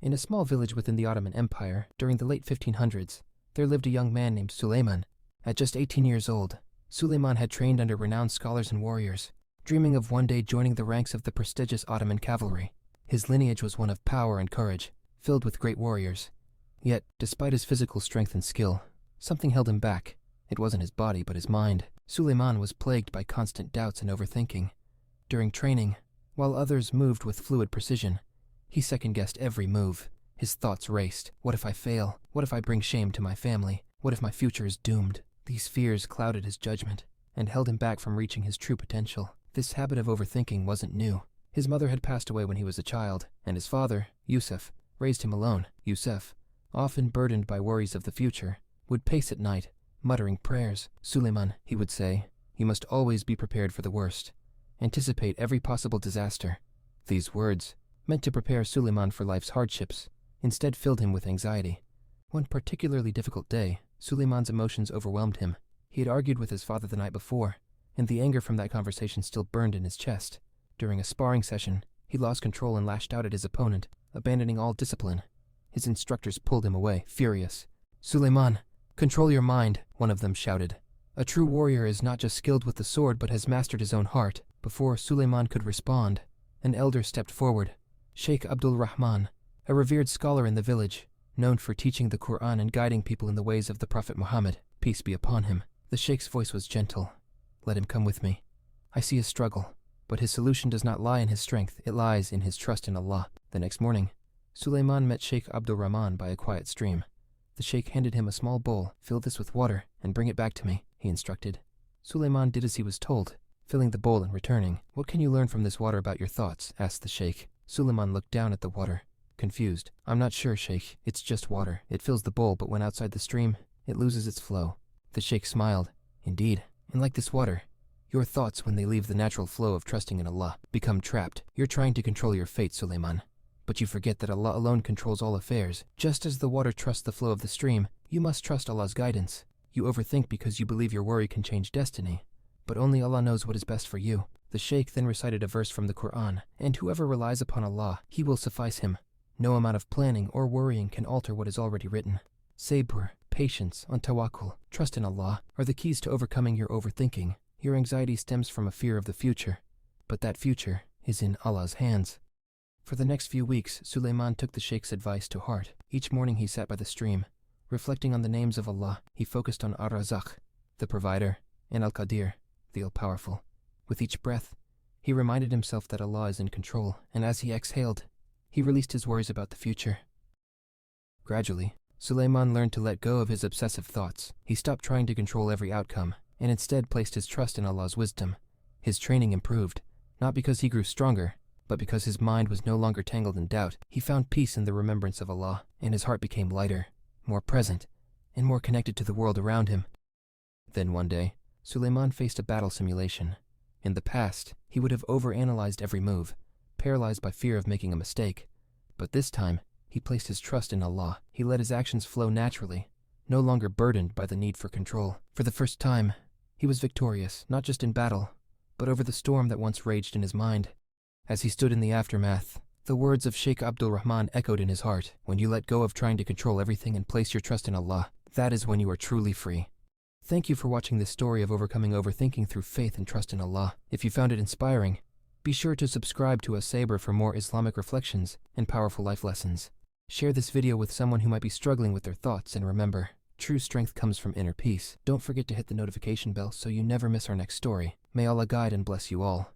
In a small village within the Ottoman Empire, during the late 1500s, there lived a young man named Suleiman. At just 18 years old, Suleiman had trained under renowned scholars and warriors, dreaming of one day joining the ranks of the prestigious Ottoman cavalry. His lineage was one of power and courage, filled with great warriors. Yet, despite his physical strength and skill, something held him back. It wasn't his body, but his mind. Suleiman was plagued by constant doubts and overthinking. During training, while others moved with fluid precision, he second-guessed every move. His thoughts raced. What if I fail? What if I bring shame to my family? What if my future is doomed? These fears clouded his judgment and held him back from reaching his true potential. This habit of overthinking wasn't new. His mother had passed away when he was a child, and his father, Yusuf, raised him alone. Yusuf, often burdened by worries of the future, would pace at night, muttering prayers. Suleiman, he would say, you must always be prepared for the worst. Anticipate every possible disaster. These words, meant to prepare Suleiman for life's hardships, instead filled him with anxiety. One particularly difficult day, Suleiman's emotions overwhelmed him. He had argued with his father the night before, and the anger from that conversation still burned in his chest. During a sparring session, he lost control and lashed out at his opponent, abandoning all discipline. His instructors pulled him away, furious. Suleiman, control your mind, one of them shouted. A true warrior is not just skilled with the sword but has mastered his own heart. Before Suleiman could respond, an elder stepped forward. Sheikh Abdul Rahman, a revered scholar in the village, known for teaching the Quran and guiding people in the ways of the Prophet Muhammad, peace be upon him. The sheikh's voice was gentle. Let him come with me. I see his struggle, but his solution does not lie in his strength, it lies in his trust in Allah. The next morning, Suleiman met Sheikh Abdul Rahman by a quiet stream. The sheikh handed him a small bowl. Fill this with water and bring it back to me, he instructed. Suleiman did as he was told, filling the bowl and returning. What can you learn from this water about your thoughts? Asked the sheikh. Suleiman looked down at the water, confused. I'm not sure, sheikh. It's just water. It fills the bowl, but when outside the stream, it loses its flow. The sheikh smiled. Indeed, and like this water, your thoughts, when they leave the natural flow of trusting in Allah, become trapped. You're trying to control your fate, Suleiman. But you forget that Allah alone controls all affairs. Just as the water trusts the flow of the stream, you must trust Allah's guidance. You overthink because you believe your worry can change destiny. But only Allah knows what is best for you. The sheikh then recited a verse from the Quran, and whoever relies upon Allah, He will suffice him. No amount of planning or worrying can alter what is already written. Sabr, patience, and tawakkul, trust in Allah, are the keys to overcoming your overthinking. Your anxiety stems from a fear of the future, but that future is in Allah's hands. For the next few weeks, Suleiman took the sheikh's advice to heart. Each morning he sat by the stream, reflecting on the names of Allah. He focused on Ar-Razaq, the provider, and Al-Qadir, the all-powerful. With each breath, he reminded himself that Allah is in control, and as he exhaled, he released his worries about the future. Gradually, Suleiman learned to let go of his obsessive thoughts. He stopped trying to control every outcome, and instead placed his trust in Allah's wisdom. His training improved, not because he grew stronger, but because his mind was no longer tangled in doubt. He found peace in the remembrance of Allah, and his heart became lighter, more present, and more connected to the world around him. Then one day, Suleiman faced a battle simulation. In the past, he would have overanalyzed every move, paralyzed by fear of making a mistake. But this time, he placed his trust in Allah. He let his actions flow naturally, no longer burdened by the need for control. For the first time, he was victorious, not just in battle, but over the storm that once raged in his mind. As he stood in the aftermath, the words of Sheikh Abdul Rahman echoed in his heart. When you let go of trying to control everything and place your trust in Allah, that is when you are truly free. Thank you for watching this story of overcoming overthinking through faith and trust in Allah. If you found it inspiring, be sure to subscribe to As-Sabr for more Islamic reflections and powerful life lessons. Share this video with someone who might be struggling with their thoughts, and remember, true strength comes from inner peace. Don't forget to hit the notification bell so you never miss our next story. May Allah guide and bless you all.